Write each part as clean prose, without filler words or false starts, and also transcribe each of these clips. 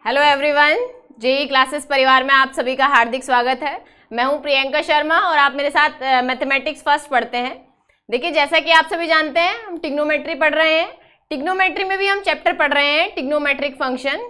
Hello everyone, JEE classes परिवार में आप सभी का हार्दिक स्वागत है। मैं हूं प्रियंका शर्मा और आप मेरे साथ मैथमेटिक्स फर्स्ट पढ़ते हैं। देखिए, जैसा कि आप सभी जानते हैं, हम टिग्नोमेट्री पढ़ रहे हैं। टिग्नोमेट्री में भी हम चैप्टर पढ़ रहे हैं टिग्नोमेट्रिक फंक्शन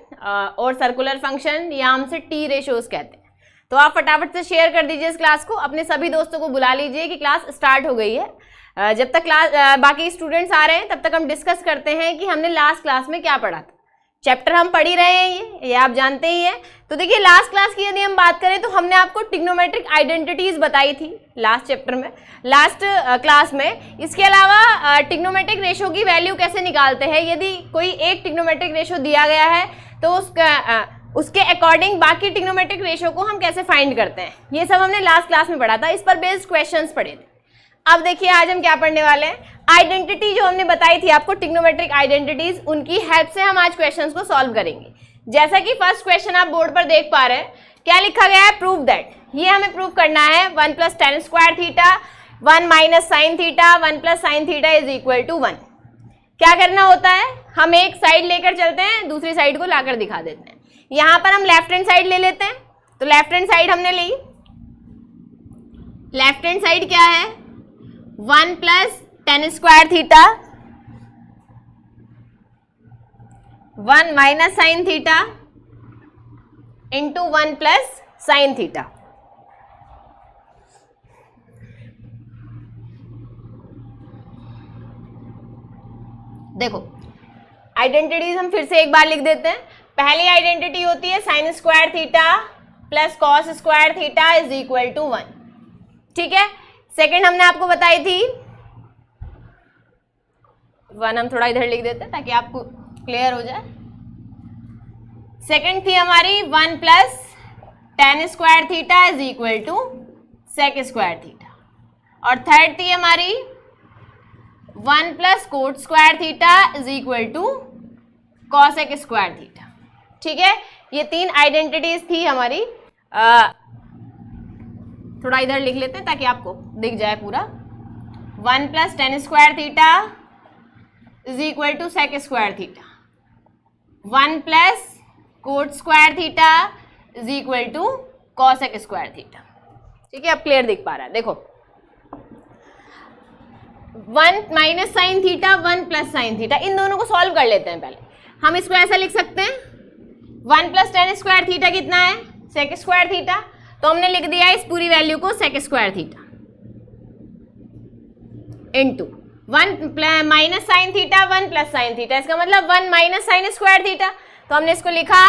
और सर्कुलर फंक्शन, या हमसे टी रेशोज कहते हैं। तो आप फटाफट से शेयर कर दीजिए इस क्लास को, अपने सभी दोस्तों को बुला लीजिए कि क्लास स्टार्ट हो गई है। जब तक क्लास बाकी स्टूडेंट्स आ रहे हैं तब तक हम डिस्कस करते हैं कि हमने लास्ट क्लास में क्या पढ़ा था। चैप्टर हम पढ़ ही रहे हैं, ये आप जानते ही हैं। तो देखिए, लास्ट क्लास की यदि हम बात करें तो हमने आपको टिग्नोमेट्रिक आइडेंटिटीज बताई थी लास्ट चैप्टर में, लास्ट क्लास में। इसके अलावा टिग्नोमेट्रिक रेशो की वैल्यू कैसे निकालते हैं। यदि कोई एक टिग्नोमेट्रिक रेशो दिया गया है तो उसके अकॉर्डिंग बाकी टिग्नोमेट्रिक रेशो को हम कैसे फाइंड करते हैं, ये सब हमने लास्ट क्लास में पढ़ा था। इस पर बेस्ड क्वेश्चंस पढ़े थे। अब देखिए, आज हम क्या पढ़ने वाले हैं। आइडेंटिटी जो हमने बताई थी आपको, टिग्नोमेट्रिक आइडेंटिटीज, उनकी हेल्प से हम आज क्वेश्चंस को सॉल्व करेंगे। जैसा कि फर्स्ट क्वेश्चन आप बोर्ड पर देख पा रहे हैं, क्या लिखा गया है, प्रूव दैट। ये हमें प्रूव करना है 1 + tan square theta 1 - sin theta 1 + sin theta = 1। क्या करना होता है, हम एक साइड लेकर चलते हैं, दूसरी साइड को लाकर दिखा देते हैं। यहाँ पर हम लेफ्ट हैंड साइड ले लेते हैं। तो लेफ्ट हैंड साइड हमने ली। लेफ्ट हैंड साइड क्या है, 1 + tan square theta 1 - sin theta × 1 + sin theta. देखो, आइडेंटिटीज हम फिर से एक बार लिख देते हैं। पहली आइडेंटिटी होती है sin square theta + cos square theta = 1। ठीक है। सेकंड हमने आपको बताई थी 1, हम थोड़ा इधर लिख देते हैं ताकि आपको क्लियर हो जाए। सेकंड थी हमारी 1 + tan square theta = sec square theta. और थर्ड थी हमारी 1 + cot square theta = cosec square theta. ठीक है, ये 3 आइडेंटिटीज थी हमारी। थोड़ा इधर लिख लेते हैं ताकि आपको दिख जाए पूरा। 1 + tan square theta = sec square theta, 1 + cot square theta = cosec square theta. ठीक है, अब क्लियर दिख पा रहा है। देखो, 1 - sin थीटा 1 + sin थीटा, इन दोनों को सॉल्व कर लेते हैं। पहले हम इसको ऐसा लिख सकते हैं, 1 + tan स्क्वायर थीटा कितना है, sec स्क्वायर थीटा। तो हमने लिख दिया इस पूरी वैल्यू को sec square theta into 1 - sin theta 1 + sin theta, इसका मतलब 1 - sin स्क्वायर थीटा। तो हमने इसको लिखा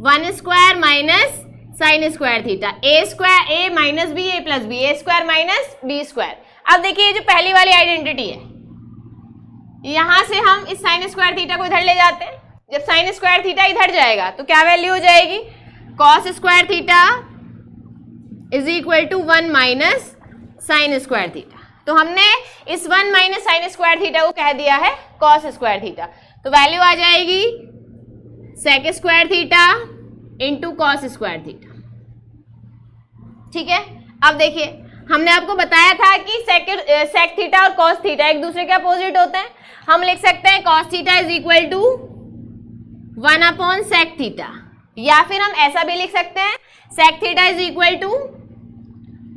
1 square - sin square theta, a square a - b a + b, a square - b square. अब देखिए, ये जो पहली वाली आइडेंटिटी है, यहां से हम इस sin स्क्वायर थीटा को इधर ले जाते हैं। जब sin स्क्वायर थीटा इधर जाएगा तो क्या वैल्यू हो जाएगी, cos square theta = 1 - sin square theta. तो हमने इस 1 - sin स्क्वायर थीटा को कह दिया है cos स्क्वायर थीटा। तो वैल्यू आ जाएगी sec square theta × cos square theta. ठीक है। अब देखिए, हमने आपको बताया था कि sec थीटा और cos थीटा एक दूसरे के अपोजिट होते हैं। हम लिख सकते हैं cos थीटा = 1 / sec थीटा, या फिर हम ऐसा भी लिख सकते हैं sec थीटा =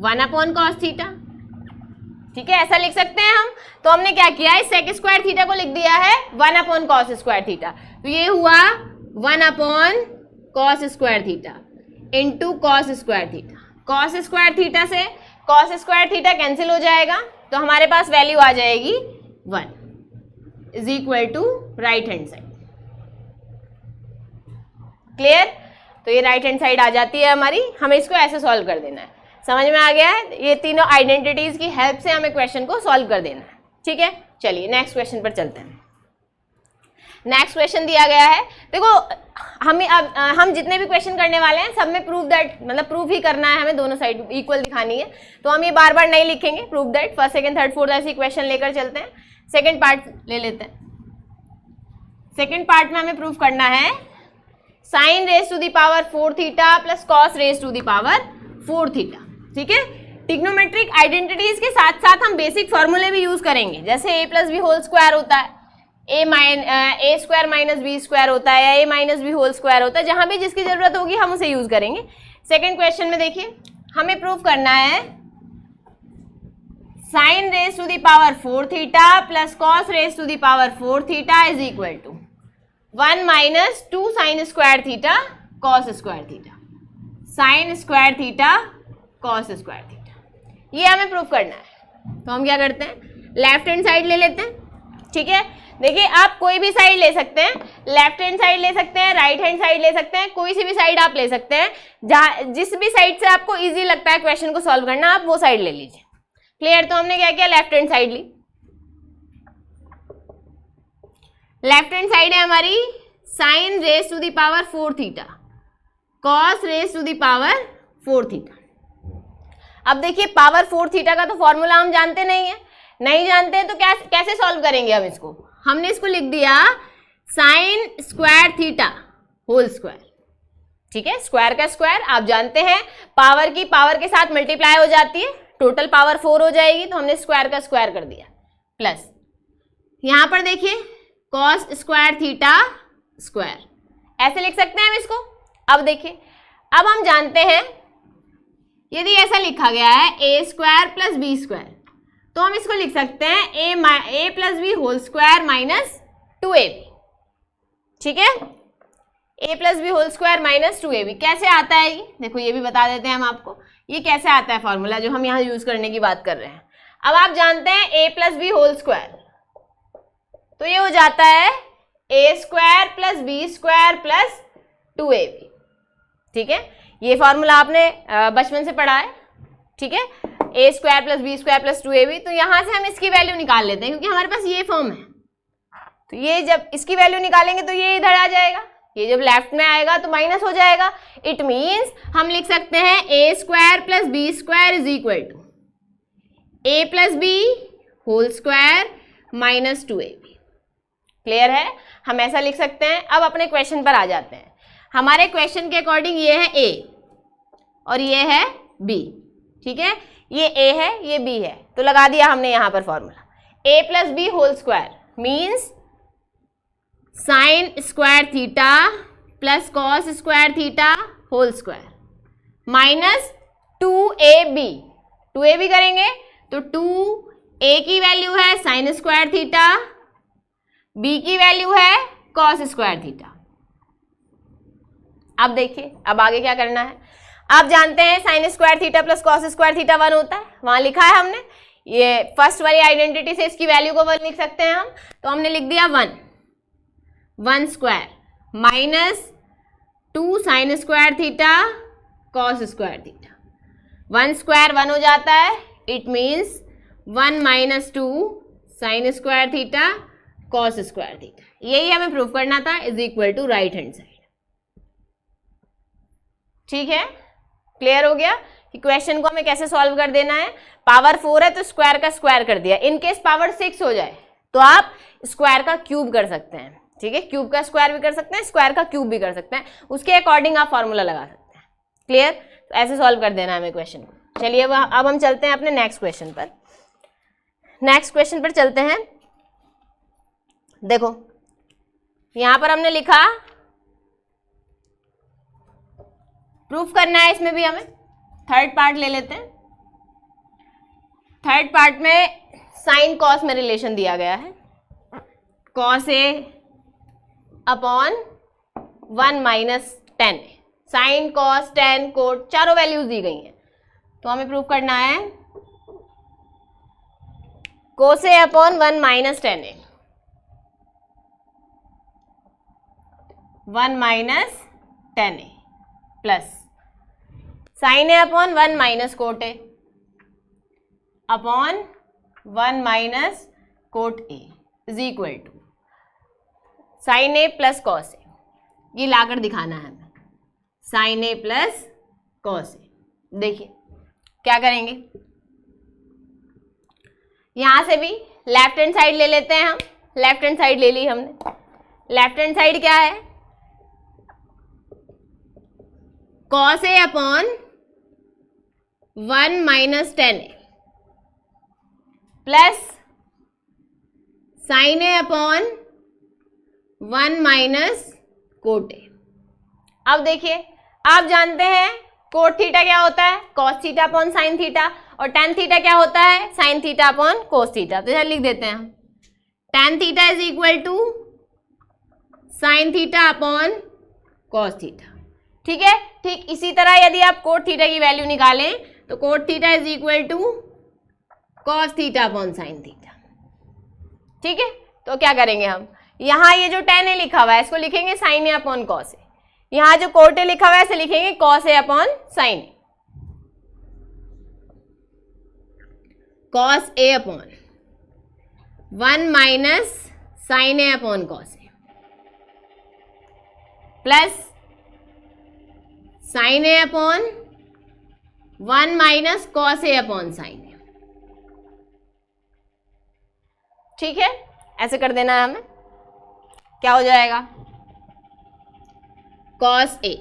1 / cos थीटा। ठीक है, ऐसा लिख सकते हैं हम। तो हमने क्या किया है, sec स्क्वायर थीटा को लिख दिया है 1 / cos स्क्वायर थीटा। तो ये हुआ 1 / cos square theta × cos square theta. cos square theta से cos स्क्वायर थीटा कैंसिल हो जाएगा, तो हमारे पास वैल्यू आ जाएगी 1 = राइट हैंड साइड। क्लियर। तो ये राइट हैंड साइड आ जाती है हमारी। हमें इसको ऐसे सॉल्व कर देना है। समझ में आ गया है। ये तीनों आइडेंटिटीज की हेल्प से हमें क्वेश्चन को सॉल्व कर देना है। ठीक है, चलिए नेक्स्ट क्वेश्चन पर चलते हैं। नेक्स्ट क्वेश्चन दिया गया है, देखो, हम जितने भी क्वेश्चन करने वाले हैं सब में प्रूव दैट, मतलब प्रूव ही करना है हमें, दोनों साइड इक्वल दिखानी है। तो हम ये बार बार नहीं लिखेंगे prove that. First, second, third, fourth ऐसी क्वेश्चन लेकर चलते हैं। सेकंड पार्ट ले लेते हैं। सेकंड पार्ट में हमें प्रूव करना है sin raised to the power 4 theta + cos raised to the power 4 theta. ठीक है, टिग्नोमेट्रिक आइडेंटिटीज के साथ साथ हम बेसिक फॉर्मूले भी यूज करेंगे, जैसे a + b होल स्क्वायर होता है, A square minus B square होता है या ए माइनस बी होल स्क्वायर होता है, जहां भी जिसकी जरूरत होगी हम उसे यूज करेंगे। सेकंड क्वेश्चन में देखिए, हमें प्रूव करना है sine raise to the power 4 theta plus cos raise to the power 4 theta is equal to 1 minus 2 sine square theta cos square theta, sine square theta cos square theta, ये हमें prove करना है। तो हम क्या करते हैं, लेफ्ट हैंड साइड ले लेते हैं, ठीक है। देखिए आप कोई भी साइड ले सकते हैं, लेफ्ट हैंड साइड ले सकते हैं, राइट हैंड साइड ले सकते हैं, कोई सी भी साइड आप ले सकते हैं, जहाँ जिस भी साइड से आपको इजी लगता है क्वेश्चन को सॉल्व करना, आप वो साइड ले लीजिए। क्लियर? तो हमने क्या किया, लेफ्ट हैंड साइड ली। लेफ्ट हैंड साइड है हमारी sine raise to the power 4 theta cos raise to the power 4 theta. अब देखिए पावर 4 थीटा का तो फॉर्मूला हम जानते नहीं जानते हैं, तो कैसे सॉल्व करेंगे हम इसको। हमने इसको लिख दिया sine square theta whole square, ठीक है। स्क्वायर का स्क्वायर आप जानते हैं पावर की पावर के साथ मल्टीप्लाई हो जाती है, टोटल पावर 4 हो जाएगी, तो हमने स्क्वायर का स्क्वायर कर दिया प्लस यहां पर देखिए कॉस स्क्वायर थीटा स्क्वायर, ऐसे लिख सकते हैं हम इसको। अब देखिए, अब हम जानते हैं यदि ऐसा लिखा गया है A square plus B square, तो हम इसको लिख सकते हैं A plus B whole square minus 2ab, ठीक है। A plus B whole square minus 2ab कैसे आता है ये देखो, ये भी बता देते हैं हम आपको, ये कैसे आता है फॉर्मूला जो हम यहाँ यूज करने की बात कर रहे हैं। अब आप जानते हैं A plus B whole square, तो ये हो जाता है A square plus B square plus 2ab, ठीक है। ये फॉर्मूला आपने बचपन से पढ़ा है, ठीक है, A square plus B square plus 2ab। तो यहां से हम इसकी वैल्यू निकाल लेते हैं क्योंकि हमारे पास ये फॉर्म है, तो ये जब इसकी वैल्यू निकालेंगे तो ये इधर आ जाएगा, ये जब लेफ्ट में आएगा तो माइनस हो जाएगा। इट मीन्स हम लिख सकते हैं A square plus B square is equal to A plus B whole square minus 2ab। Clear है? हम ऐसा लिख सकते हैं। अब अपने क्वेश्चन पर आ जाते हैं। हमारे क्वेश्चन के अकॉर्डिंग ये है ए और ये है बी, ठीक है, ये ए है ये बी है, तो लगा दिया हमने यहां पर formula A plus B whole square means sine square theta plus cos square theta whole square minus 2ab करेंगे तो 2a की वैल्यू है साइन स्क्वायर थीटा, b की वैल्यू है कॉस स्क्वायर थीटा। अब देखिए अब आगे क्या करना है। आप जानते हैं sign square theta plus cos square theta 1 होता है, वहां लिखा है हमने, ये फर्स्ट वाली आइडेंटिटी से इसकी वैल्यू को 1 लिख सकते हैं हम, तो हमने लिख दिया 1 square minus 2 sine square theta cos square theta, 1 square 1 हो जाता है, it means 1 minus 2 sine square theta cos square theta, यही हमें प्रूव करना था, is equal to right hand side. ठीक है, क्लियर हो गया कि क्वेश्चन को हमें कैसे सॉल्व कर देना है। पावर 4 है तो स्क्वायर का स्क्वायर कर दिया, इनकेस पावर 6 हो जाए तो आप स्क्वायर का क्यूब कर सकते हैं, ठीक है, क्यूब का स्क्वायर भी कर सकते हैं, स्क्वायर का क्यूब भी कर सकते हैं, उसके अकॉर्डिंग आप फॉर्मूला लगा सकते हैं। क्लियर? तो ऐसे सॉल्व कर देना है हमें क्वेश्चन को। चलिए अब हम चलते हैं अपने नेक्स्ट क्वेश्चन पर। नेक्स्ट क्वेश्चन पर चलते हैं। देखो यहां पर हमने लिखा प्रूफ करना है, इसमें भी हमें थर्ड पार्ट ले लेते हैं। थर्ड पार्ट में साइन कॉस में रिलेशन दिया गया है, cos A upon 1 minus tan, sine cos tan cot चारों वैल्यूज दी गई हैं, तो हमें प्रूफ करना है cos A upon 1 minus tan A, 1 minus tan A plus sine A upon 1 minus cot A upon 1 minus cot A is equal to sine A plus cos A, ये लाकर दिखाना है हमें, साइन ए प्लस कॉस ए। देखिए क्या करेंगे, यहां से भी लेफ्ट हैंड साइड ले लेते हैं हम, लेफ्ट हैंड साइड ले ली हमने। लेफ्ट हैंड साइड क्या है, cos A upon 1 minus tan A plus sine A upon 1 minus cot ए। अब देखिए, आप जानते हैं कोट थीटा क्या होता है, cos theta upon sine theta, और टेन थीटा क्या होता है, sine theta upon cos theta. तो यह लिख देते हैं हम, tan theta is equal to sine theta upon cos theta. ठीक है, ठीक इसी तरह यदि आप कोट थीटा की वैल्यू निकालें तो cot theta is equal to cos theta upon sine theta. ठीक है, तो क्या करेंगे हम, यहाँ ये जो टेन ए लिखा हुआ है इसको लिखेंगे साइन ए अपॉन कॉस ए, यहाँ जो कोट ए लिखा हुआ है इसे लिखेंगे cos A upon sine A, cos A upon 1 minus sign A upon cos A plus sine A upon 1 minus cos A upon sine ए। ठीक है, ऐसे कर देना है हमें। क्या हो जाएगा, कॉस ए,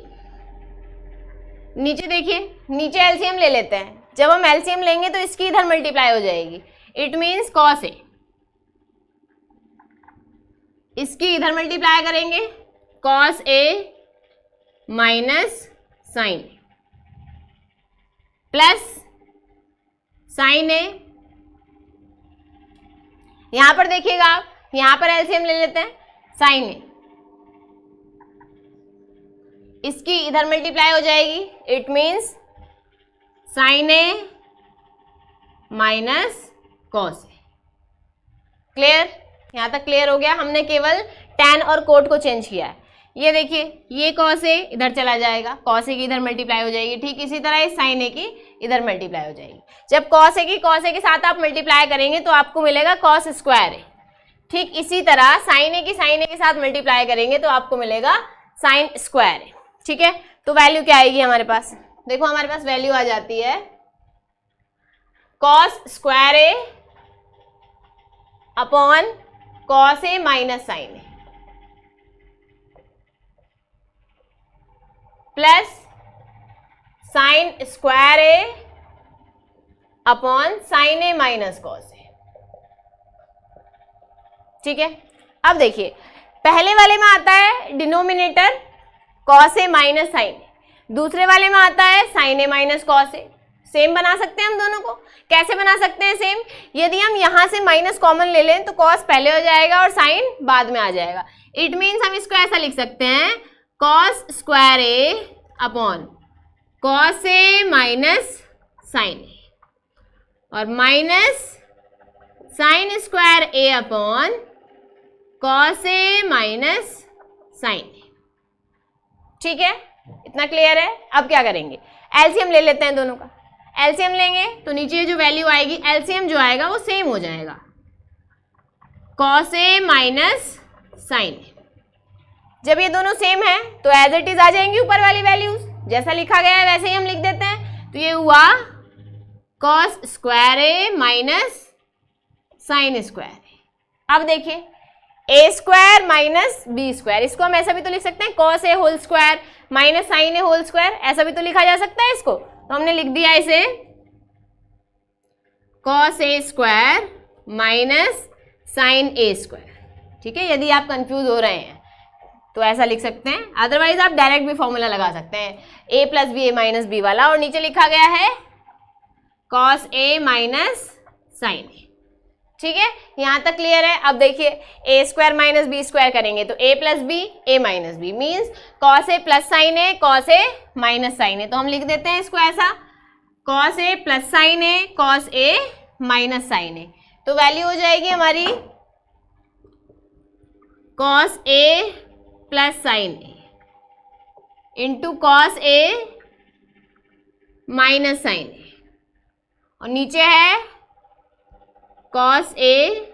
नीचे देखिए, नीचे एलसीएम ले लेते हैं। जब हम एलसीएम लेंगे तो इसकी इधर मल्टीप्लाई हो जाएगी, इट मीन्स कॉस ए, इसकी इधर मल्टीप्लाई करेंगे cos A minus sign A plus sine ए। यहां पर देखिएगा आप, यहां पर एलसीएम ले लेते हैं, साइन ए, इसकी इधर मल्टीप्लाई हो जाएगी, it means sign A minus cos A. Clear, यहां तक क्लियर हो गया। हमने केवल टैन और कोट को चेंज किया है। ये देखिए, ये कॉस ए इधर चला जाएगा, कॉस ए की इधर मल्टीप्लाई हो जाएगी। ठीक इसी तरह इस साइन ए की इधर मल्टीप्लाई हो जाएगी। जब कॉस ए के साथ आप मल्टीप्लाई करेंगे तो आपको मिलेगा कॉस स्क्वायर ए। ठीक इसी तरह साइन ए के साथ मल्टीप्लाई करेंगे तो आपको मिलेगा साइन स्क्वायर ए। ठीक है, तो वैल्यू क्या आएगी हमारे पास, देखो हमारे पास वैल्यू आ जाती है cos square A upon cos A minus sign A plus sine square A upon sine A minus cos A. ठीक है, अब देखिए, पहले वाले में आता है denominator cos A minus sign ए, दूसरे वाले में आता है sine A minus cos A. Same बना सकते हैं हम दोनों को। कैसे बना सकते हैं सेम, यदि हम यहां से माइनस कॉमन ले लें तो कॉस पहले हो जाएगा और साइन बाद में आ जाएगा। इट मीन्स हम इसको ऐसा लिख सकते हैं कॉस स्क्वायर ए अपॉन कॉस ए माइनस साइन ए और माइनस साइन स्क्वायर ए अपॉन कॉस ए माइनस साइन ए। ठीक है, इतना क्लियर है। अब क्या करेंगे, एलसीएम ले लेते हैं दोनों का। एलसीएम लेंगे तो नीचे जो वैल्यू आएगी, एलसीएम जो आएगा वो सेम हो जाएगा, कॉस ए माइनस साइन ए। जब ये दोनों सेम है तो एज इट इज आ जाएंगी ऊपर वाली वैल्यूज, जैसा लिखा गया है वैसे ही हम लिख देते हैं। तो ये हुआ कॉस स्क्वायर ए माइनस साइन स्क्वायर ए। अब देखिए, ए स्क्वायर माइनस बी स्क्वायर, इसको हम ऐसा भी तो लिख सकते हैं cos A whole square minus sign A whole square, ऐसा भी तो लिखा जा सकता है इसको। तो हमने लिख दिया इसे cos A square minus sign A square. ठीक है, यदि आप कंफ्यूज हो रहे हैं तो ऐसा लिख सकते हैं, अदरवाइज आप डायरेक्ट भी फॉर्मूला लगा सकते हैं, A plus B A minus B वाला, और नीचे लिखा गया है कॉस ए माइनस साइन ए। ठीक है, यहां तक क्लियर है। अब देखिए, ए स्क्वायर माइनस बी स्क्वायर करेंगे तो ए plus B A minus B means cos A plus sine A cos A minus sign ए। तो हम लिख देते हैं इसको ऐसा, cos A plus sine A cos A minus sign ए। तो वैल्यू हो जाएगी हमारी cos A plus sine A into cos A minus sign ए, और नीचे है कॉस ए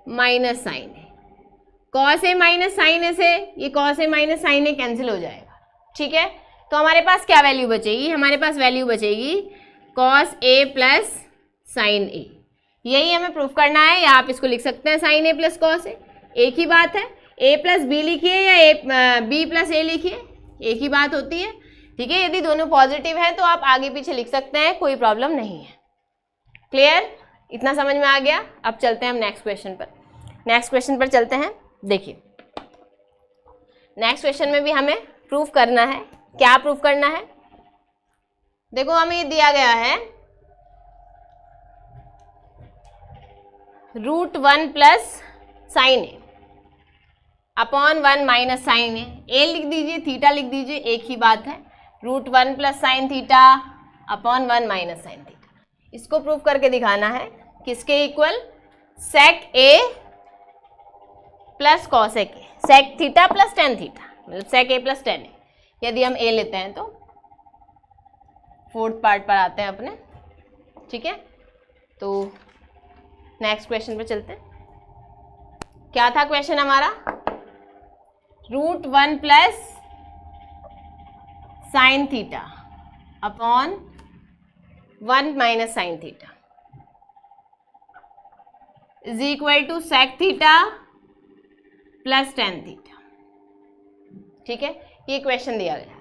माइनस साइन ए। कॉस ए माइनस साइन ए से ये cos A minus sign A cancel हो जाएगा। ठीक है, तो हमारे पास क्या वैल्यू बचेगी, हमारे पास वैल्यू बचेगी कॉस ए प्लस साइन ए। यही हमें प्रूफ करना है, या आप इसको लिख सकते हैं साइन ए प्लस कॉस ए, एक ही बात है। ए प्लस बी लिखिए या बी प्लस ए लिखिए, एक ही बात होती है। ठीक है, यदि दोनों पॉजिटिव हैं तो आप आगे पीछे लिख सकते हैं, कोई प्रॉब्लम नहीं है। क्लियर, इतना समझ में आ गया। अब चलते हैं हम नेक्स्ट क्वेश्चन पर। नेक्स्ट क्वेश्चन पर चलते हैं। देखिए, नेक्स्ट क्वेश्चन में भी हमें प्रूफ करना है। क्या प्रूफ करना है? देखो हमें ये दिया गया है √1 plus sine A upon 1 minus sign ए लिख दीजिए, थीटा लिख दीजिए, एक ही बात है। √1 plus sine theta upon 1 minus sine theta, इसको प्रूफ करके दिखाना है। किसके equal? Sec A plus cosec A, sec theta plus tan theta, मतलब सेक ए प्लस टेन ए। यदि हम ए लेते हैं तो फोर्थ पार्ट पर आते हैं अपने, ठीक है। तो नेक्स्ट क्वेश्चन पे चलते हैं। क्या था क्वेश्चन हमारा? √1 plus sine theta upon 1 minus sine theta is equal to sec theta plus tan theta, ठीक है। ये क्वेश्चन दिया गया है,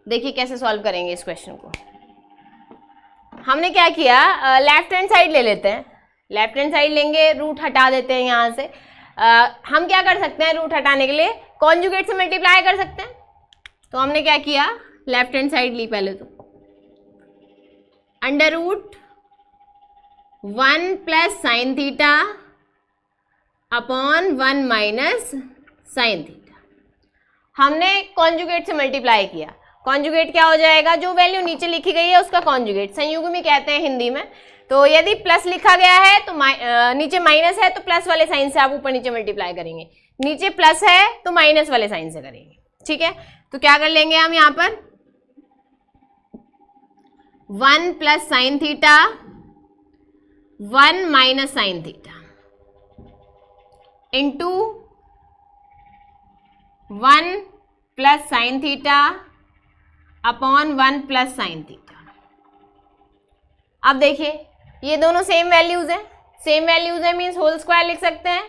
देखिए कैसे सॉल्व करेंगे इस क्वेश्चन को। हमने क्या किया, लेफ्ट हैंड साइड ले लेते हैं। लेफ्ट हैंड साइड लेंगे, रूट हटा देते हैं यहाँ से। हम क्या कर सकते हैं रूट हटाने के लिए? कॉन्जुगेट से मल्टीप्लाई कर सकते हैं। तो हमने क्या किया, लेफ्ट हैंड साइड ली पहले तो, √1 plus sine theta upon 1 minus sine theta. हमने कॉन्जुगेट से मल्टीप्लाई किया। कॉन्जुगेट क्या हो जाएगा? जो वैल्यू नीचे लिखी गई है उसका कॉन्जुगेट, संयुग्मी कहते हैं हिंदी में। तो यदि प्लस लिखा गया है तो नीचे माइनस है तो प्लस वाले साइन से आप ऊपर नीचे मल्टीप्लाई करेंगे, नीचे प्लस है तो माइनस वाले साइन से करेंगे, ठीक है। तो क्या कर लेंगे हम यहाँ पर, 1 plus sine theta 1 minus sine theta into 1 plus sine theta upon 1 plus sine theta. अब देखिए ये दोनों सेम वैल्यूज हैं, सेम वैल्यूज है मीन्स होल स्क्वायर लिख सकते हैं।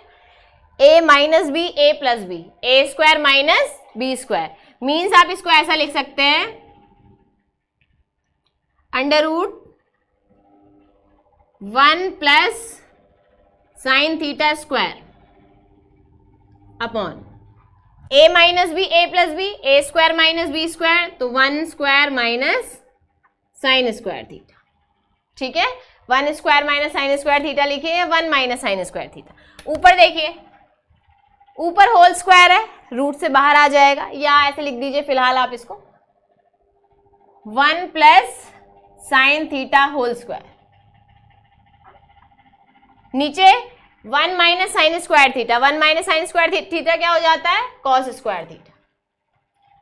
a minus B A plus B, A square minus B square, means आप इसको ऐसा लिख सकते हैं √1 plus sine theta square upon a minus B A plus B, A square minus B square, तो 1 square minus sine square theta, ठीक है। 1 square minus sine square theta लिखिए, 1 माइनस साइन स्क्वायर थीटा। ऊपर देखिए, ऊपर होल स्क्वायर है, root से बाहर आ जाएगा, या ऐसे लिख दीजिए फिलहाल आप इसको 1 plus sine theta whole square, नीचे 1 minus sine square theta, 1 minus sine square theta क्या हो जाता है? Cos square theta.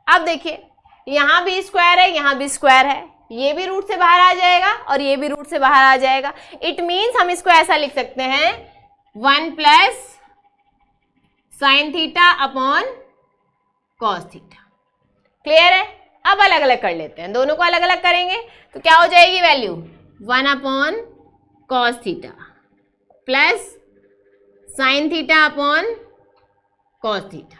अब देखिए यहाँ भी स्क्वायर है, यहाँ भी स्क्वायर है, ये भी रूट से बाहर आ जाएगा और ये भी रूट से बाहर आ जाएगा। इट मीन्स हम इसको ऐसा लिख सकते हैं 1 plus sine theta upon cos theta. Clear है? अब अलग अलग कर लेते हैं, दोनों को अलग अलग करेंगे तो क्या हो जाएगी value? 1 upon cos theta plus sine theta upon cos theta.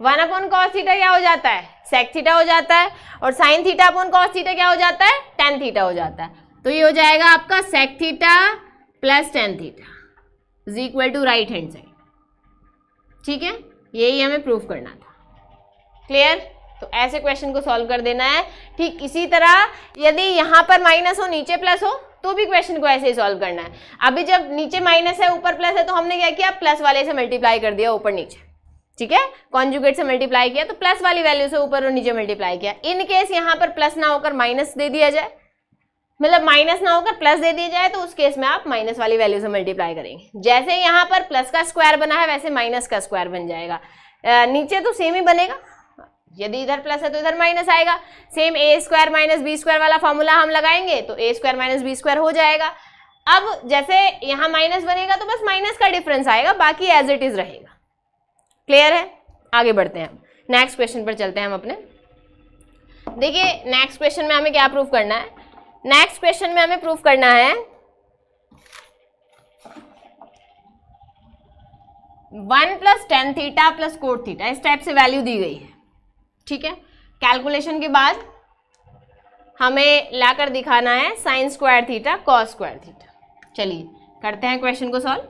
1 upon cos theta क्या हो जाता है? सेक थीटा हो जाता है, और sign theta upon cos theta क्या हो जाता है? टेन थीटा हो जाता है। तो ये हो जाएगा आपका sec theta plus tan theta is equal to right hand side, ठीक है। यही हमें प्रूफ करना था। क्लियर? तो ऐसे क्वेश्चन को सॉल्व कर देना है। ठीक इसी तरह यदि यहाँ पर माइनस हो नीचे प्लस हो तो भी क्वेश्चन को ऐसे ही सॉल्व करना है। अभी जब नीचे माइनस है ऊपर प्लस है तो हमने क्या किया? प्लस वाले से मल्टीप्लाई कर दिया ऊपर नीचे, ठीक है। कॉन्जुगेट से मल्टीप्लाई किया तो प्लस वाली वैल्यू से ऊपर और नीचे मल्टीप्लाई किया। इन केस यहाँ पर प्लस ना होकर माइनस दे दिया जाए, मतलब माइनस ना होकर प्लस दे दिया जाए, तो उस केस में आप माइनस वाली वैल्यू से मल्टीप्लाई करेंगे। जैसे यहाँ पर प्लस का स्क्वायर बना है वैसे माइनस का स्क्वायर बन जाएगा। नीचे तो सेम ही बनेगा, यदि इधर प्लस है तो इधर माइनस आएगा। सेम ए स्क्वायर माइनस बी स्क्वायर वाला फॉर्मूला हम लगाएंगे तो ए स्क्वायर माइनस बी स्क्वायर हो जाएगा। अब जैसे यहाँ माइनस बनेगा तो बस माइनस का डिफरेंस आएगा, बाकी एज इट इज रहेगा। क्लियर है? आगे बढ़ते हैं हम नेक्स्ट क्वेश्चन पर चलते हैं हम अपने। देखिए नेक्स्ट क्वेश्चन में हमें क्या प्रूफ करना है? नेक्स्ट क्वेश्चन में हमें प्रूफ करना है 1 plus tan theta plus cot theta, इस टाइप से वैल्यू दी गई है, ठीक है। कैलकुलेशन के बाद हमें लाकर दिखाना है sine square theta cos square theta. चलिए करते हैं क्वेश्चन को सॉल्व।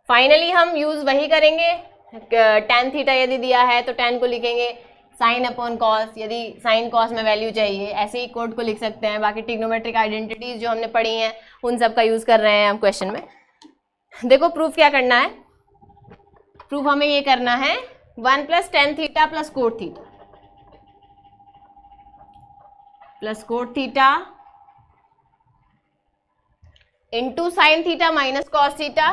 फाइनली हम यूज वही करेंगे tan थीटा यदि दिया है तो tan को लिखेंगे साइन अपॉन कॉस, यदि साइन कॉस में वैल्यू चाहिए, ऐसे ही कोड को लिख सकते हैं। बाकी ट्रिग्नोमेट्रिक आइडेंटिटीज जो हमने पढ़ी हैं उन सब का यूज कर रहे हैं हम क्वेश्चन में। देखो प्रूफ क्या करना है, प्रूफ हमें ये करना है 1 + tan theta + cot theta plus cot theta into sine theta minus cos theta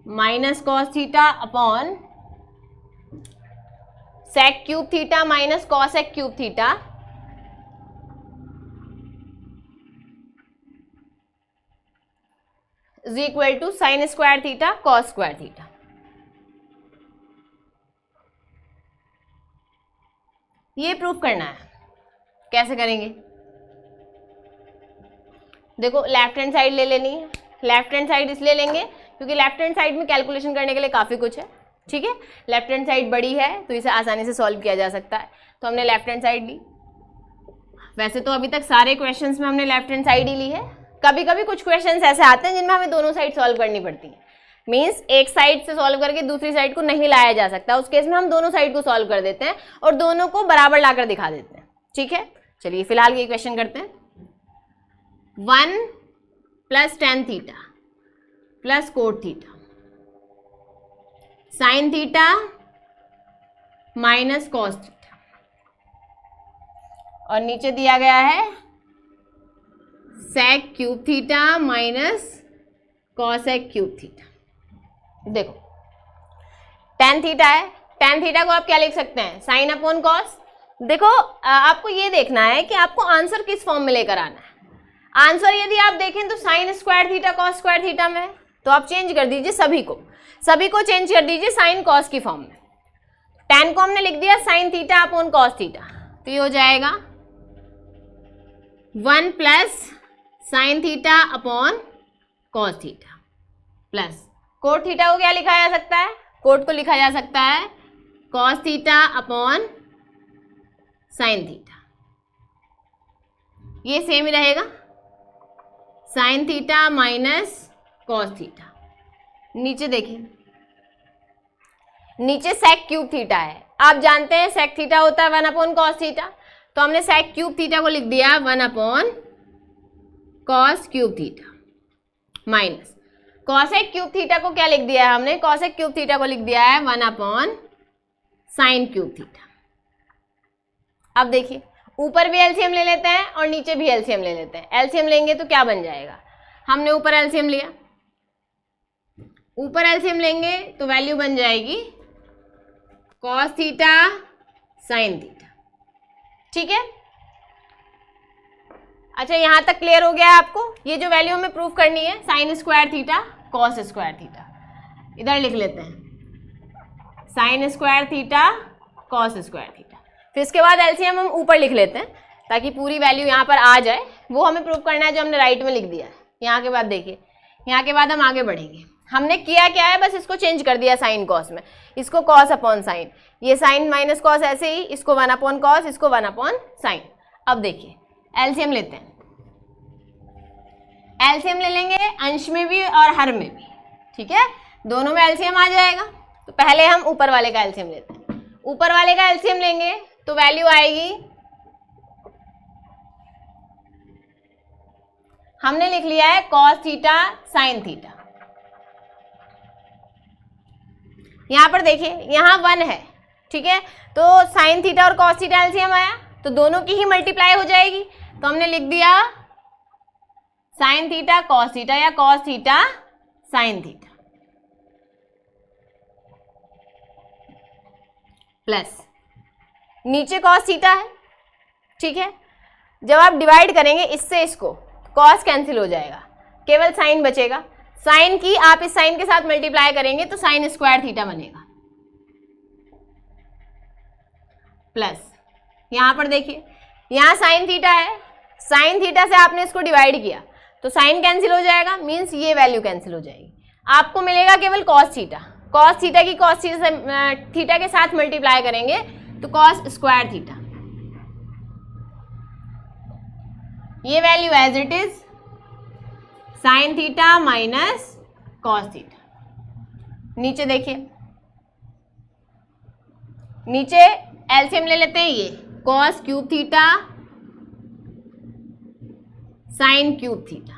minus cos theta upon sec cube theta minus cosec cube theta is equal to sine square theta cos square theta. ये proof करना है। कैसे करेंगे, देखो left hand side ले लेनी है। Left hand side इसलिए लेंगे क्योंकि लेफ्ट हैंड साइड में कैलकुलेशन करने के लिए काफ़ी कुछ है, ठीक है। लेफ्ट हैंड साइड बड़ी है तो इसे आसानी से सॉल्व किया जा सकता है, तो हमने लेफ्ट हैंड साइड ली। वैसे तो अभी तक सारे क्वेश्चंस में हमने लेफ्ट हैंड साइड ही ली है। कभी कभी कुछ क्वेश्चंस ऐसे आते हैं जिनमें हमें दोनों साइड सॉल्व करनी पड़ती है, मीन्स एक साइड से सॉल्व करके दूसरी साइड को नहीं लाया जा सकता, उस केस में हम दोनों साइड को सॉल्व कर देते हैं और दोनों को बराबर लाकर दिखा देते हैं, ठीक है। चलिए फिलहाल ये क्वेश्चन करते हैं। 1 + tan theta + cot theta sine theta minus cos theta और नीचे दिया गया है sec cube theta minus cosec cube theta. देखो tan थीटा है, tan थीटा को आप क्या लिख सकते हैं, साइन अपॉन कॉस। देखो आपको ये देखना है कि आपको आंसर किस फॉर्म में लेकर आना है। आंसर यदि आप देखें तो sign square theta cos square theta में, तो आप चेंज कर दीजिए सभी को चेंज कर दीजिए साइन कॉस की फॉर्म में। tan को हमने लिख दिया sign theta upon cos theta, तो ये हो जाएगा 1 + sign theta upon cos theta plus cot theta को क्या लिखा जा सकता है, कोट को लिखा जा सकता है cos theta upon sine theta. ये सेम ही रहेगा, sign theta minus cos theta. नीचे देखिए, नीचे सेक क्यूब थीटा है। आप जानते हैं सेक थीटा होता है 1 अपॉन कॉस थीटा, तो हमने सेक क्यूब थीटा को लिख दिया 1 upon cos cube theta minus cosec cube theta को क्या लिख दिया है हमने, कॉसेक क्यूब थीटा को लिख दिया है 1 अपॉन साइन क्यूब थीटा। अब देखिए ऊपर भी एलसीएम ले लेते हैं और नीचे भी एलसीएम ले लेते हैं। एलसीएम लेंगे तो क्या बन जाएगा, हमने ऊपर एलसीएम लिया, ऊपर एलसीएम लेंगे तो वैल्यू बन जाएगी कॉस थीटा साइन थीटा, ठीक है। अच्छा यहां तक क्लियर हो गया है आपको। ये जो वैल्यू हमें प्रूफ करनी है sine square theta cos square theta, इधर लिख लेते हैं sign square theta cos square theta. फिर इसके बाद एलसीएम हम ऊपर लिख लेते हैं ताकि पूरी वैल्यू यहाँ पर आ जाए। वो हमें प्रूफ करना है जो हमने राइट में लिख दिया है। यहाँ के बाद देखिए, यहाँ के बाद हम आगे बढ़ेंगे। हमने किया क्या है, बस इसको चेंज कर दिया साइन कॉस में, इसको कॉस अपॉन साइन, ये साइन माइनस कॉस ऐसे ही, इसको 1 अपॉन कॉस, इसको 1 अपॉन साइन। अब देखिए एलसीएम लेते हैं, एलसीएम ले लेंगे अंश में भी और हर में भी, ठीक है, दोनों में एलसीएम आ जाएगा। तो पहले हम ऊपर वाले का एलसीएम लेते हैं। ऊपर वाले का एलसीएम लेंगे तो वैल्यू आएगी, हमने लिख लिया है कॉस थीटा साइन थीटा। यहां पर देखिए यहां 1 है, ठीक है, तो साइन थीटा और कॉस थीटा एलसीएम आया तो दोनों की ही मल्टीप्लाई हो जाएगी। तो हमने लिख दिया साइन थीटा कॉस थीटा या cos theta sine theta plus नीचे कॉस थीटा है, ठीक है। जब आप डिवाइड करेंगे इससे इसको, कॉस कैंसिल हो जाएगा, केवल साइन बचेगा। साइन की आप इस साइन के साथ मल्टीप्लाई करेंगे तो साइन स्क्वायर थीटा बनेगा प्लस यहां पर देखिए यहां साइन थीटा है, साइन थीटा से आपने इसको डिवाइड किया तो साइन कैंसिल हो जाएगा, मीन्स ये वैल्यू कैंसिल हो जाएगी। आपको मिलेगा केवल कॉस थीटा, कॉस थीटा की कॉस थीटा के साथ मल्टीप्लाई करेंगे तो कॉस स्क्वायर थीटा, ये value as it is sine theta minus cos theta. नीचे देखिए, नीचे एलसीएम ले लेते हैं, ये cos cube theta sine cube theta,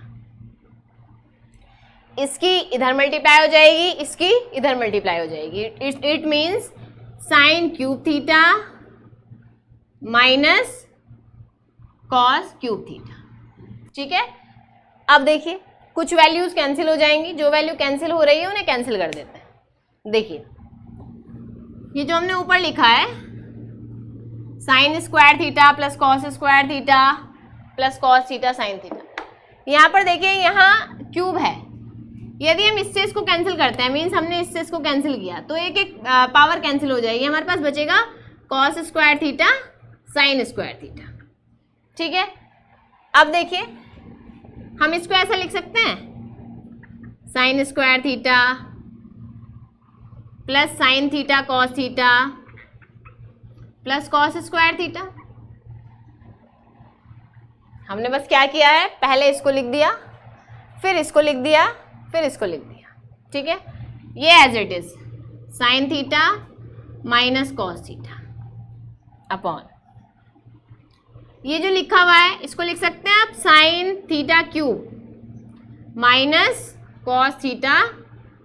इसकी इधर मल्टीप्लाई हो जाएगी, इसकी इधर मल्टीप्लाई हो जाएगी। It means sign cube theta minus cos cube theta. ठीक है, अब देखिए कुछ वैल्यूज कैंसिल हो जाएंगी, जो वैल्यू कैंसिल हो रही है उन्हें कैंसिल कर देते हैं। देखिए ये जो हमने ऊपर लिखा है sine square theta plus cos square theta plus cos theta sine theta, यहाँ पर देखिए यहाँ क्यूब है, यदि हम इससे इसको कैंसिल करते हैं, मीन्स हमने इससे इसको कैंसिल किया तो एक एक पावर कैंसिल हो जाएगी, हमारे पास बचेगा cos square theta sine square theta. ठीक है, अब देखिए हम इसको ऐसा लिख सकते हैं sign square theta plus sine theta cos theta plus cos square theta. हमने बस क्या किया है, पहले इसको लिख दिया, फिर इसको लिख दिया, फिर इसको लिख दिया। ठीक है, ये as it is sine theta minus cos theta upon ये जो लिखा हुआ है इसको लिख सकते हैं आप sine theta cube minus cos theta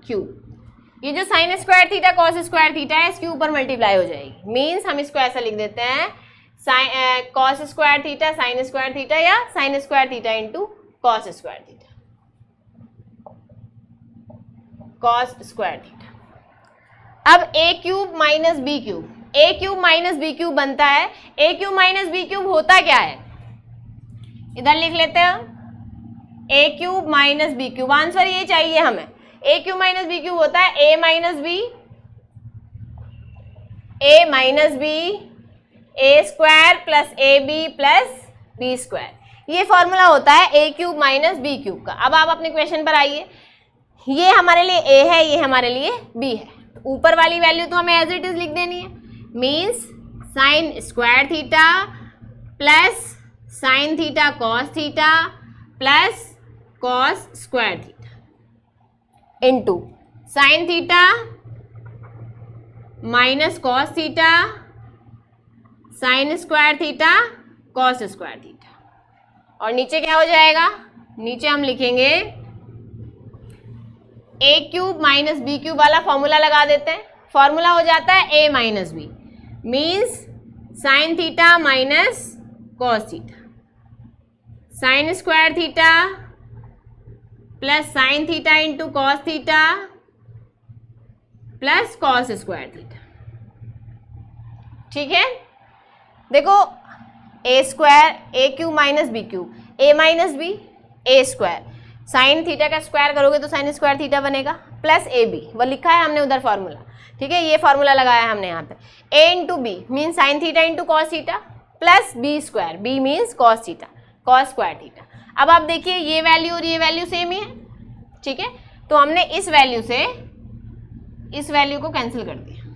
cube. ये जो sign square theta cos square theta है इसके ऊपर मल्टीप्लाई हो जाएगी, मीन्स हम इसको ऐसा लिख देते हैं sine cos square theta sine square theta या sine square theta into cos square theta cos square theta. अब A cube minus B cube, A cube minus B cube बनता है, A cube minus B cube होता क्या है, इधर लिख लेते हैं A cube minus B cube, answer ये चाहिए हमें। A cube minus B cube होता है A minus B A square plus A B plus B square, ये फॉर्मूला होता है A cube minus B cube का। अब आप अपने क्वेश्चन पर आइए, ये हमारे लिए ए है, ये हमारे लिए बी है, ऊपर वाली वैल्यू तो हमें एज इट इज लिख देनी है, means sine square theta plus sine theta cos theta plus cos square theta into sine theta minus cos theta sine square theta cos square theta. और नीचे क्या हो जाएगा, नीचे हम लिखेंगे A cube minus B cube वाला फॉर्मूला लगा देते हैं, फॉर्मूला हो जाता है A minus B, means sine theta minus cos theta sine square theta plus sine theta into cos theta plus cos square theta. ठीक है, देखो ए square A cube minus B cube, A minus B A square, sine theta का square करोगे तो sign square theta बनेगा plus A B, वो लिखा है हमने उधर फॉर्मूला। ठीक है, ये फॉर्मूला लगाया हमने यहाँ पे, A into B mean sine theta into cos theta plus B square, B means cos theta cos square theta. अब आप देखिए ये वैल्यू और ये वैल्यू सेम ही है। ठीक है, तो हमने इस वैल्यू से इस वैल्यू को कैंसिल कर दिया।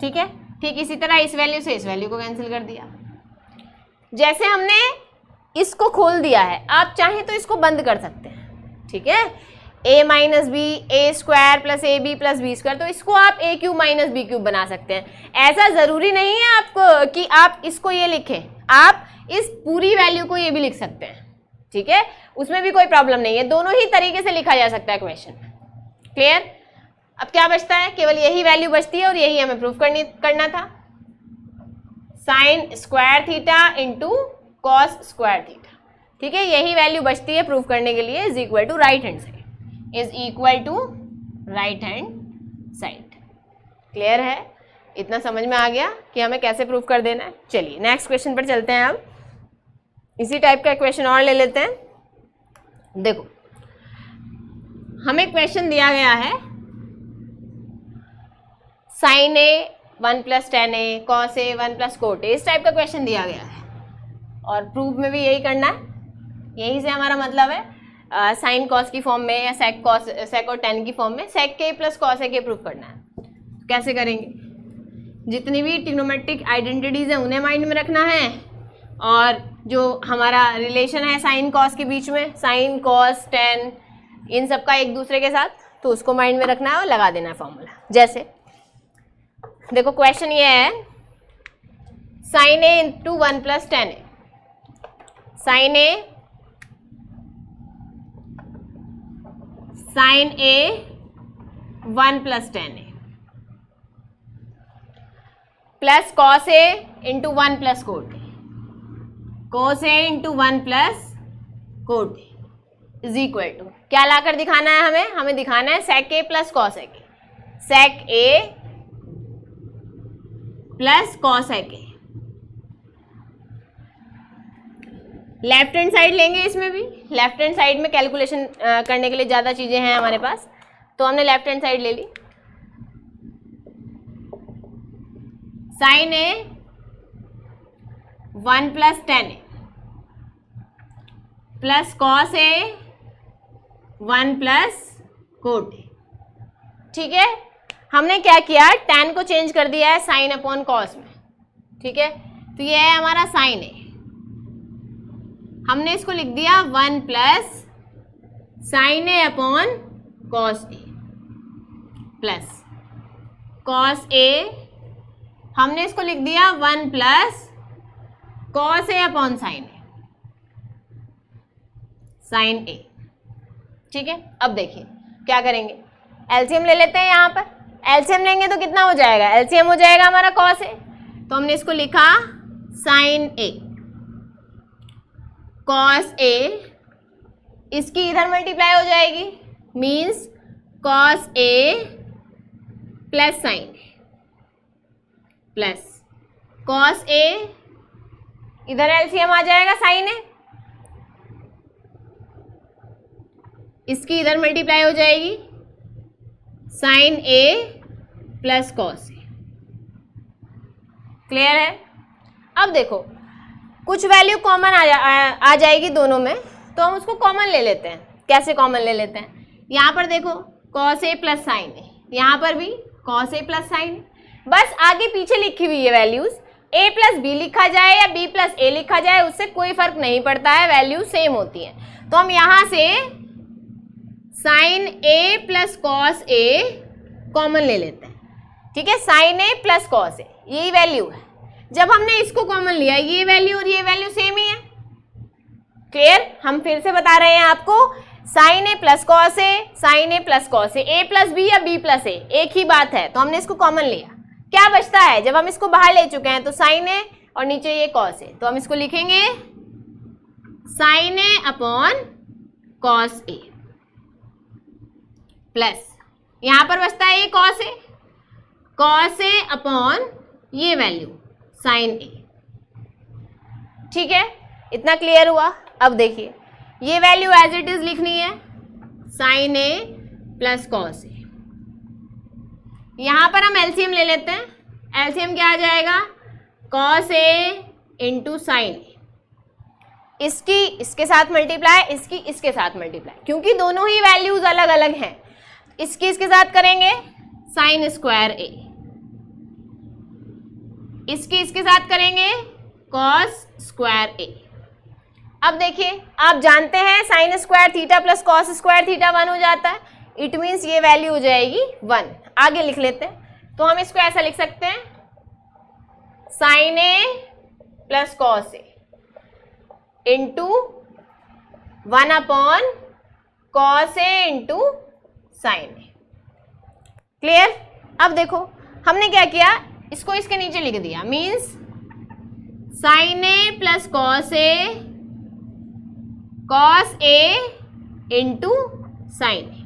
ठीक है, ठीक इसी तरह इस वैल्यू से इस वैल्यू को कैंसिल कर दिया। जैसे हमने इसको खोल दिया है, आप चाहें तो इसको बंद कर सकते हैं। ठीक है, a minus B A square plus A B plus B square, तो इसको आप A cube minus B cube बना सकते हैं। ऐसा ज़रूरी नहीं है आपको कि आप इसको ये लिखें, आप इस पूरी वैल्यू को ये भी लिख सकते हैं। ठीक है, उसमें भी कोई प्रॉब्लम नहीं है, दोनों ही तरीके से लिखा जा सकता है क्वेश्चन। क्लियर? अब क्या बचता है, केवल यही वैल्यू बचती है और यही हमें प्रूफ करना था, sign square theta into cos square theta. ठीक है, यही वैल्यू बचती है प्रूफ करने के लिए, is equal to right hand side, is equal to right hand side. Clear है? इतना समझ में आ गया कि हमें कैसे प्रूफ कर देना है। चलिए नेक्स्ट क्वेश्चन पर चलते हैं। अब इसी टाइप का क्वेश्चन और ले लेते हैं। देखो हमें क्वेश्चन दिया गया है sine A 1 plus tan A cos A 1 plus cot A, इस टाइप का क्वेश्चन दिया गया है और प्रूफ में भी यही करना है। यही से हमारा मतलब है साइन कॉस की फॉर्म में या सेक और टेन की फॉर्म में सेक के प्लस कॉस ए के प्रूफ करना है। कैसे करेंगे, जितनी भी ट्रिग्नोमेट्रिक आइडेंटिटीज हैं उन्हें माइंड में रखना है और जो हमारा रिलेशन है साइन कॉस के बीच में, साइन कॉस टेन, इन सब का एक दूसरे के साथ तो उसको माइंड में रखना है और लगा देना है फॉर्मूला। जैसे देखो क्वेश्चन ये है sin a into 1 plus tan A, sin a 1 plus tan A plus cos a into 1 plus cot A, cos a into 1 plus cot A is equal to क्या लाकर दिखाना है हमें दिखाना है sec a plus cos a, sec a plus cos a। Left hand side लेंगे, इसमें भी लेफ्ट हैंड साइड में कैलकुलेशन करने के लिए ज़्यादा चीज़ें हैं हमारे पास, तो हमने लेफ्ट हैंड साइड ले ली। sin a 1 plus tan A plus cos a 1 plus cot ए। ठीक है, हमने क्या किया, tan को चेंज कर दिया है sin अपॉन cos में। ठीक है, तो ये है हमारा sin a, हमने इसको लिख दिया 1 plus sin a upon cos a plus cos a, हमने इसको लिख दिया 1 plus cos a upon sin a। ठीक है, अब देखिए क्या करेंगे, एलसीएम ले लेते हैं। यहाँ पर एलसीएम लेंगे तो कितना हो जाएगा, एलसीएम हो जाएगा हमारा cos a, तो हमने इसको लिखा sin a cos a, इसकी इधर मल्टीप्लाई हो जाएगी, means cos a plus sin a plus cos a, इधर एलसीएम आ जाएगा sin a, इसकी इधर मल्टीप्लाई हो जाएगी sin a plus cos a। Clear है? अब देखो कुछ वैल्यू कॉमन आ जाएगी दोनों में, तो हम उसको कॉमन ले लेते हैं। कैसे कॉमन ले लेते हैं, यहाँ पर देखो cos a plus sin a, यहाँ पर भी cos a plus sin a, बस आगे पीछे लिखी हुई है वैल्यूज, a प्लस बी लिखा जाए या b प्लस a लिखा जाए उससे कोई फर्क नहीं पड़ता है, वैल्यू सेम होती है। तो हम यहाँ से sin a plus cos a common ले लेते हैं। ठीक है, sin a plus cos a यही वैल्यू है। जब हमने इसको कॉमन लिया, ये वैल्यू और ये वैल्यू सेम ही है। क्लियर? हम फिर से बता रहे हैं आपको, sin a plus cos a, sin a plus cos a plus b या b प्लस a एक ही बात है, तो हमने इसको कॉमन लिया। क्या बचता है, जब हम इसको बाहर ले चुके हैं तो sin a और नीचे ये cos a, तो हम इसको लिखेंगे sin a upon cos a plus यहाँ पर बचता है ये cos a अपॉन ये वैल्यू sin a। ठीक है, इतना क्लियर हुआ? अब देखिए ये वैल्यू एज इट इज लिखनी है sin a plus cos a। यहाँ पर हम एलसीएम ले लेते हैं। एलसीएम क्या आ जाएगा, cos a into sin a, इसकी इसके साथ मल्टीप्लाई, इसकी इसके साथ मल्टीप्लाई, क्योंकि दोनों ही वैल्यूज अलग अलग हैं। इसकी इसके साथ करेंगे sin स्क्वायर a, इसकी इसके साथ करेंगे cos स्क्वायर a। अब देखिए आप जानते हैं sin square theta plus cos square theta 1 हो जाता है, इट मीन्स ये वैल्यू हो जाएगी 1। आगे लिख लेते हैं, तो हम इसको ऐसा लिख सकते हैं sin a plus cos a into 1 upon cos a into sin a। Clear? अब देखो हमने क्या किया, इसको इसके नीचे लिख दिया, means sin a plus cos a into sin a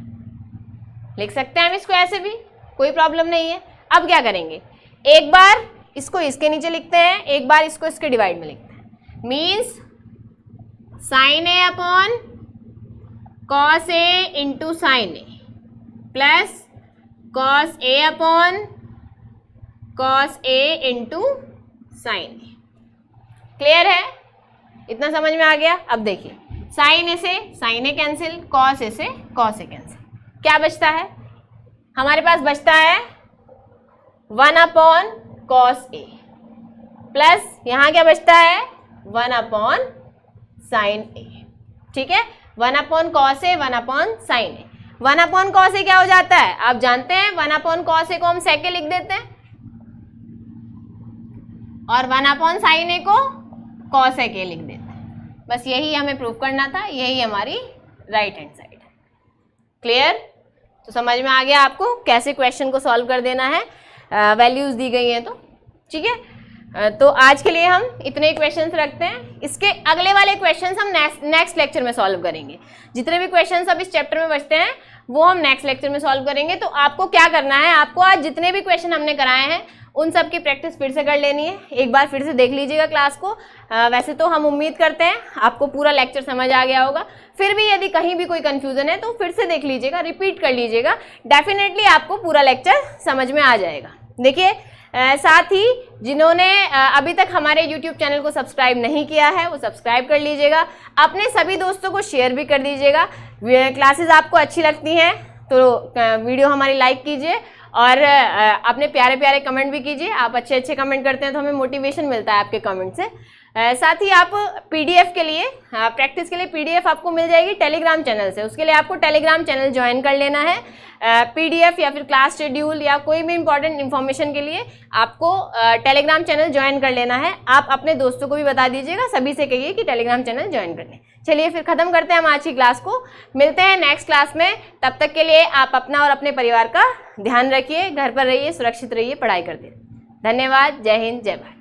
लिख सकते हैं हम इसको, ऐसे भी कोई प्रॉब्लम नहीं है। अब क्या करेंगे, एक बार इसको इसके नीचे लिखते हैं, एक बार इसको इसके डिवाइड में लिखते हैं, means sin a upon cos a into sin a plus cos a upon cos a into sin a। Clear है? इतना समझ में आ गया? अब देखिए sin a से sin a cancel, cos a से cos a कैंसिल, क्या बचता है हमारे पास, बचता है 1 अपॉन cos a प्लस यहाँ क्या बचता है 1 अपॉन sin a। ठीक है, 1 upon cos a 1 upon sin a। 1 upon cos A क्या हो जाता है, आप जानते हैं 1 अपॉन कॉस ए को हम सेक ए लिख देते हैं और 1 अपॉन साइन ए को कॉस ए के लिख देते हैं। बस यही हमें प्रूव करना था, यही हमारी राइट हैंड साइड है। क्लियर? तो समझ में आ गया आपको कैसे क्वेश्चन को सॉल्व कर देना है, वैल्यूज दी गई हैं तो ठीक है। तो आज के लिए हम इतने क्वेश्चंस रखते हैं, इसके अगले वाले क्वेश्चंस हम नेक्स्ट लेक्चर में सॉल्व करेंगे। जितने भी क्वेश्चंस अब इस चैप्टर में बचते हैं वो हम नेक्स्ट लेक्चर में सॉल्व करेंगे। तो आपको क्या करना है, आपको आज जितने भी क्वेश्चन हमने कराए हैं उन सब की प्रैक्टिस फिर से कर लेनी है। एक बार फिर से देख लीजिएगा क्लास को। वैसे तो हम उम्मीद करते हैं आपको पूरा लेक्चर समझ आ गया होगा, फिर भी यदि कहीं भी कोई कंफ्यूजन है तो फिर से देख लीजिएगा, रिपीट कर लीजिएगा, डेफिनेटली आपको पूरा लेक्चर समझ में आ जाएगा। देखिए साथ ही जिन्होंने अभी तक हमारे YouTube चैनल को सब्सक्राइब नहीं किया है वो सब्सक्राइब कर लीजिएगा, अपने सभी दोस्तों को शेयर भी कर दीजिएगा। क्लासेस आपको अच्छी लगती हैं तो वीडियो हमारी लाइक कीजिए और अपने प्यारे प्यारे कमेंट भी कीजिए। आप अच्छे अच्छे कमेंट करते हैं तो हमें मोटिवेशन मिलता है आपके कमेंट से। साथ ही आप पीडीएफ के लिए, प्रैक्टिस के लिए पीडीएफ आपको मिल जाएगी टेलीग्राम चैनल से। उसके लिए आपको टेलीग्राम चैनल ज्वाइन कर लेना है। पीडीएफ या फिर क्लास शेड्यूल या कोई भी इंपॉर्टेंट इन्फॉर्मेशन के लिए आपको टेलीग्राम चैनल ज्वाइन कर लेना है। आप अपने दोस्तों को भी बता दीजिएगा, सभी से कहिए कि टेलीग्राम चैनल ज्वाइन कर लें। चलिए फिर ख़त्म करते हैं हम आज की क्लास को, मिलते हैं नेक्स्ट क्लास में। तब तक के लिए आप अपना और अपने परिवार का ध्यान रखिए, घर पर रहिए, सुरक्षित रहिए, पढ़ाई करते रहिए। धन्यवाद। जय हिंद, जय भारत।